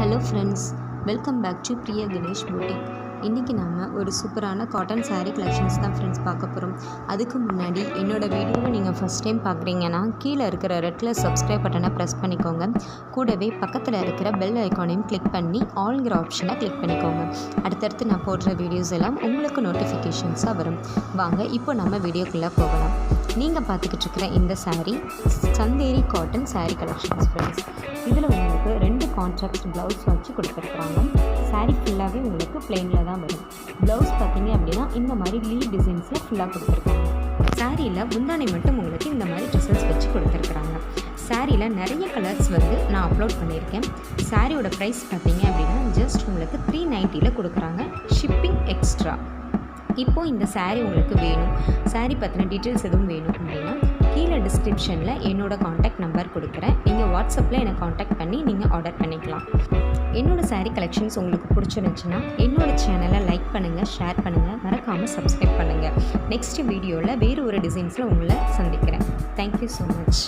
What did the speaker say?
Hello friends, welcome back to Priya Ganesh boutique. இன்றைக்கி நம்ம ஒரு சூப்பரான காட்டன் சாரீ கலெக்ஷன்ஸ் தான் ஃப்ரெண்ட்ஸ் பார்க்க போகிறோம். அதுக்கு முன்னாடி என்னோடய வீடியோவை நீங்கள் ஃபஸ்ட் டைம் பார்க்குறீங்கன்னா கீழே இருக்கிற ரெட் கலர் சப்ஸ்கிரைப் பட்டனை ப்ரெஸ் பண்ணிக்கோங்க. கூடவே பக்கத்தில் இருக்கிற பெல் ஐக்கானையும் கிளிக் பண்ணி ஆல்ங்கிற ஆப்ஷனை கிளிக் பண்ணிக்கோங்க. அடுத்தடுத்து நான் போடுற வீடியோஸ் எல்லாம் உங்களுக்கு நோட்டிஃபிகேஷன்ஸாக வரும். வாங்க இப்போ நம்ம வீடியோக்குள்ளே போகலாம். நீங்கள் பார்த்துக்கிட்டு இருக்கிற இந்த sari Chanderi cotton sari collections friends. இதில் உங்களுக்கு 2 கான்ட்ராக்ட் ப்ளவுஸ் வச்சு கொடுத்துருக்குறாங்க. சாரீ ஃபுல்லாகவே உங்களுக்கு பிளெயினில் தான் வரும். ப்ளவுஸ் பார்த்தீங்க அப்படின்னா இந்த மாதிரி லீவ் டிசைன்ஸில் ஃபுல்லாக கொடுத்துருக்காங்க. சாரியில் முந்தானை மட்டும் உங்களுக்கு இந்த மாதிரி ட்ரெஸ்ஸஸ் வச்சு கொடுத்துருக்குறாங்க. சாரியில் நிறைய கலர்ஸ் நான் அப்லோட் பண்ணியிருக்கேன். சாரியோட ப்ரைஸ் பார்த்தீங்க அப்படின்னா ஜஸ்ட் உங்களுக்கு 390 கொடுக்குறாங்க, ஷிப்பிங் எக்ஸ்ட்ரா. இப்போது இந்த சாரீ உங்களுக்கு வேணும், சாரீ பற்றின டீட்டெயில்ஸ் எதுவும் வேணும் அப்படின்னா கீழே டிஸ்கிரிப்ஷனில் என்னோடய காண்டாக்ட் நம்பர் கொடுக்குறேன். நீங்கள் வாட்ஸ்அப்பில் என்னை காண்டாக்ட் பண்ணி நீங்கள் ஆர்டர் பண்ணிக்கலாம். என்னோடய சாரீ கலெக்ஷன்ஸ் உங்களுக்கு பிடிச்சிருந்துச்சுன்னா என்னோடய சேனலை லைக் பண்ணுங்கள், ஷேர் பண்ணுங்கள், மறக்காமல் சப்ஸ்கிரைப் பண்ணுங்கள். நெக்ஸ்ட் வீடியோவில் வேறு ஒரு டிசைன்ஸில் உங்களை சந்திக்கிறேன். Thank you so much.